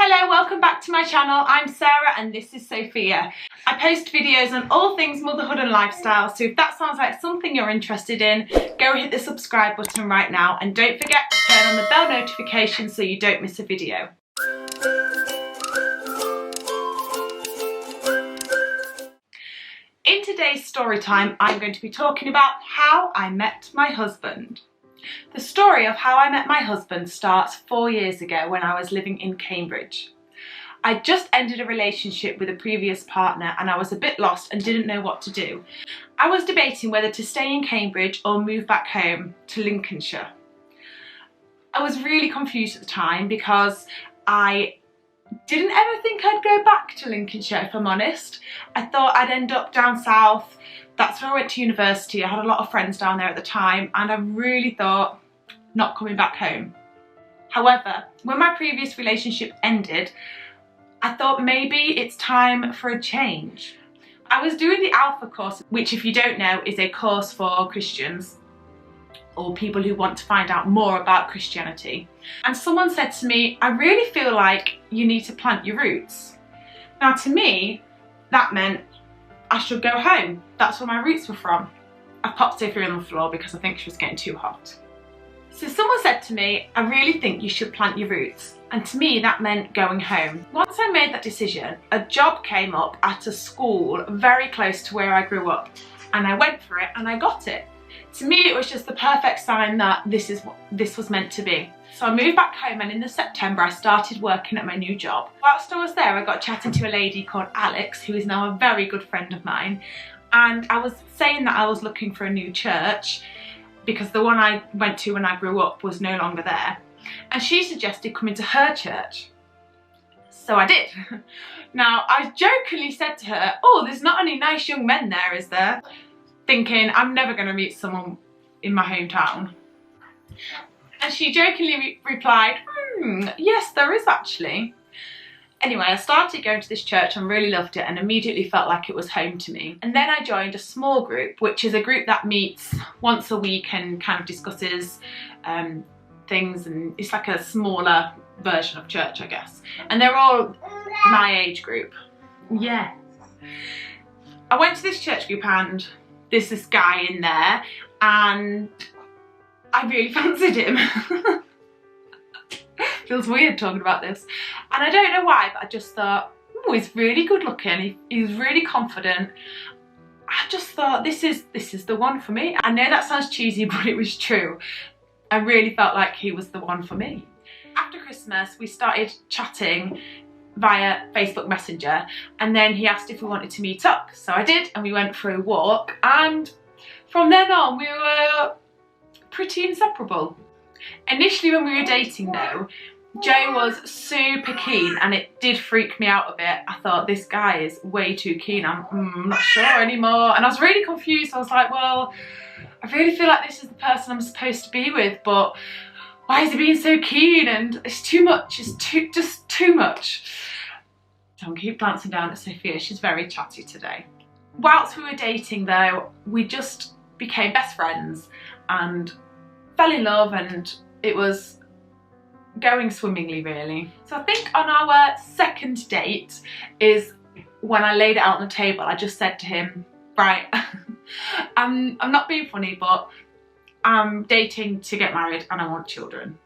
Hello, welcome back to my channel. I'm Sarah and this is Sophia. I post videos on all things motherhood and lifestyle, so if that sounds like something you're interested in, go hit the subscribe button right now and don't forget to turn on the bell notification so you don't miss a video. In today's story time, I'm going to be talking about how I met my husband. The story of how I met my husband starts 4 years ago when I was living in Cambridge. I just ended a relationship with a previous partner and I was a bit lost and didn't know what to do. I was debating whether to stay in Cambridge or move back home to Lincolnshire. I was really confused at the time because I didn't ever think I'd go back to Lincolnshire, if I'm honest. I thought I'd end up down south. That's where I went to university. I had a lot of friends down there at the time and I really thought not coming back home. However, when my previous relationship ended, I thought maybe it's time for a change. I was doing the Alpha course, which if you don't know is a course for Christians or people who want to find out more about Christianity. And someone said to me, I really feel like you need to plant your roots. Now to me, that meant I should go home. That's where my roots were from. I popped Sophia on the floor because I think she was getting too hot. So someone said to me, I really think you should plant your roots. And to me, that meant going home. Once I made that decision, a job came up at a school very close to where I grew up. And I went for it and I got it. To me, it was just the perfect sign that this was meant to be. So I moved back home and in September I started working at my new job. Whilst I was there, I got chatting to a lady called Alex, who is now a very good friend of mine. And I was saying that I was looking for a new church because the one I went to when I grew up was no longer there. And she suggested coming to her church. So I did. Now, I jokingly said to her, oh, there's not any nice young men there, is there? Thinking I'm never going to meet someone in my hometown. And she jokingly replied, yes, there is actually. Anyway, I started going to this church and really loved it and immediately felt like it was home to me. And then I joined a small group, which is a group that meets once a week and kind of discusses things, and it's like a smaller version of church, I guess. And they're all my age group. Yeah. I went to this church group and there's this guy in there and I really fancied him. Feels weird talking about this. And I don't know why, but I just thought, oh, he's really good looking. He's really confident. I just thought, this is the one for me. I know that sounds cheesy, but it was true. I really felt like he was the one for me. After Christmas, we started chatting via Facebook Messenger, and then he asked if we wanted to meet up. So I did, and we went for a walk, and from then on we were pretty inseparable. Initially when we were dating though, Joe was super keen and it did freak me out a bit. I thought, this guy is way too keen, I'm not sure anymore. And I was really confused. I was like, well, I really feel like this is the person I'm supposed to be with, but why is he being so keen? And it's too much, it's just too much. Don't keep glancing down at Sophia, she's very chatty today. Whilst we were dating though, we just became best friends and fell in love, and it was going swimmingly really. So I think on our second date is when I laid it out on the table. I just said to him, right, I'm not being funny, but I'm dating to get married and I want children.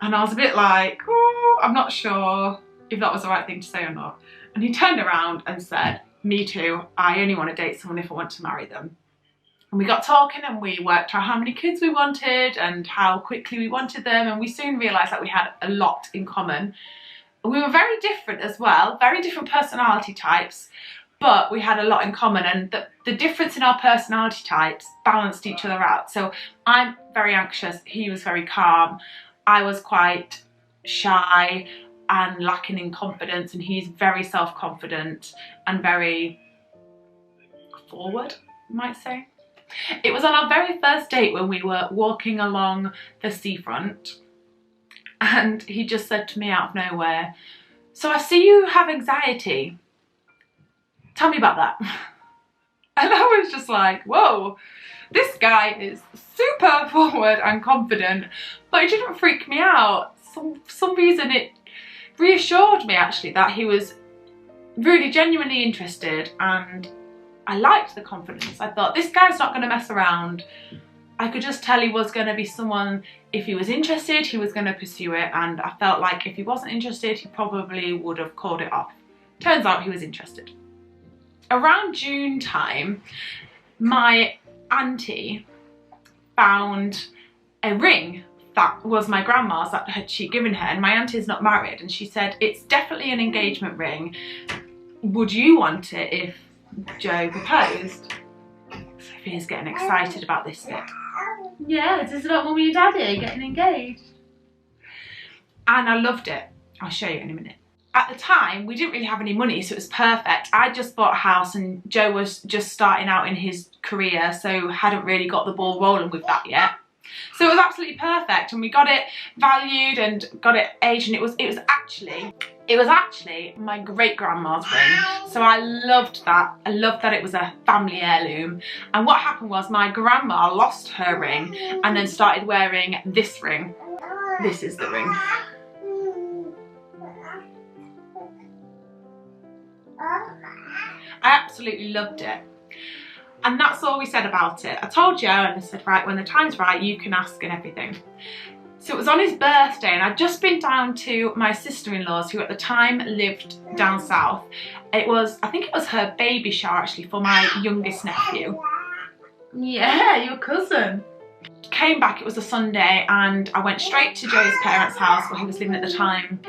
And I was a bit like, oh, I'm not sure if that was the right thing to say or not. And he turned around and said, me too, I only want to date someone if I want to marry them. And we got talking and we worked out how many kids we wanted and how quickly we wanted them, and we soon realised that we had a lot in common. We were very different as well, very different personality types, but we had a lot in common, and the difference in our personality types balanced each other out. So I'm very anxious, he was very calm, I was quite shy and lacking in confidence, and he's very self-confident and very forward, you might say. It was on our very first date when we were walking along the seafront, and he just said to me out of nowhere, so I see you have anxiety. Tell me about that. And I was just like, whoa, this guy is super forward and confident, but it didn't freak me out. For some reason it reassured me actually that he was really genuinely interested, and I liked the confidence. I thought, this guy's not going to mess around. I could just tell he was going to be someone, if he was interested, he was going to pursue it, and I felt like if he wasn't interested, he probably would have called it off. Turns out he was interested. Around June time, my auntie found a ring that was my grandma's that she'd given her, and my auntie's not married, and she said, it's definitely an engagement ring. Would you want it if Joe proposed? Sophia's getting excited about this bit. Yeah, this is about mummy and daddy getting engaged. And I loved it. I'll show you in a minute. At the time, we didn't really have any money, so it was perfect. I just bought a house and Joe was just starting out in his career, so hadn't really got the ball rolling with that yet. So it was absolutely perfect, and we got it valued and got it aged, and it was actually my great grandma's ring. So I loved that. I loved that it was a family heirloom. And what happened was my grandma lost her ring and then started wearing this ring. This is the ring. I absolutely loved it. And that's all we said about it. I told Joe and I said, right, when the time's right, you can ask and everything. So it was on his birthday, and I'd just been down to my sister-in-law's, who at the time lived down south. I think it was her baby shower actually for my youngest nephew. Yeah, your cousin. Came back, it was a Sunday, and I went straight to Joe's parents' house where he was living at the time,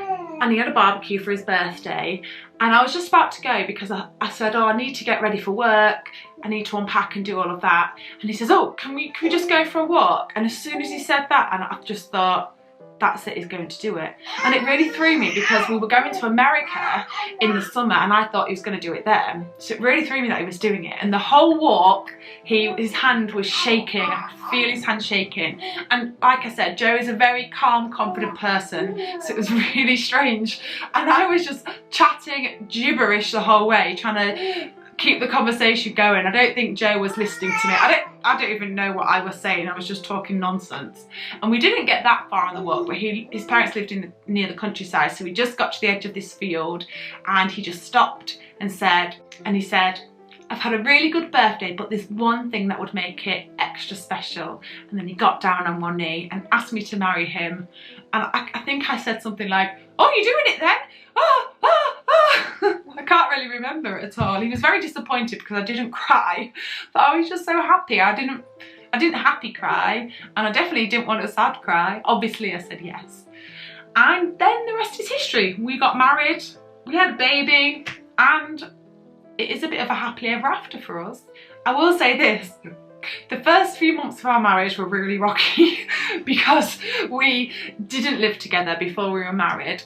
and he had a barbecue for his birthday, and I was just about to go because I said, oh, I need to get ready for work, I need to unpack and do all of that, and he says, oh, can we just go for a walk? And as soon as he said that, and I just thought, that's it, he's going to do it. And it really threw me because we were going to America in the summer and I thought he was going to do it there. So it really threw me that he was doing it. And the whole walk, his hand was shaking. I could feel his hand shaking. And like I said, Joe is a very calm, confident person. So it was really strange. And I was just chatting gibberish the whole way, trying to keep the conversation going. I don't think Joe was listening to me. I don't even know what I was saying. I was just talking nonsense. And we didn't get that far on the walk, but his parents lived near the countryside, so we just got to the edge of this field and he just stopped and he said, I've had a really good birthday, but there's one thing that would make it extra special. And then he got down on one knee and asked me to marry him. And I think I said something like, oh, you're doing it then? I can't really remember it at all. He was very disappointed because I didn't cry, but I was just so happy. I didn't happy cry, and I definitely didn't want a sad cry. Obviously I said yes. And then the rest is history. We got married, we had a baby, and it is a bit of a happily ever after for us. I will say this, the first few months of our marriage were really rocky because we didn't live together before we were married.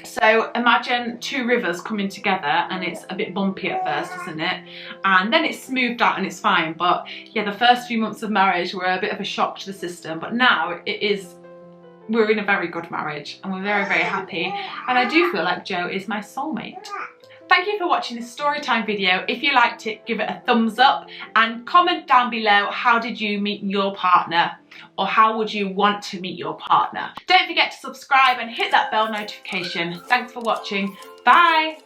So imagine two rivers coming together and it's a bit bumpy at first, isn't it? And then it's smoothed out and it's fine. But yeah, the first few months of marriage were a bit of a shock to the system. But now we're in a very good marriage and we're very, very happy. And I do feel like Joe is my soulmate. Thank you for watching this storytime video. If you liked it, give it a thumbs up and comment down below, how did you meet your partner? Or how would you want to meet your partner? Don't forget to subscribe and hit that bell notification. Thanks for watching. Bye.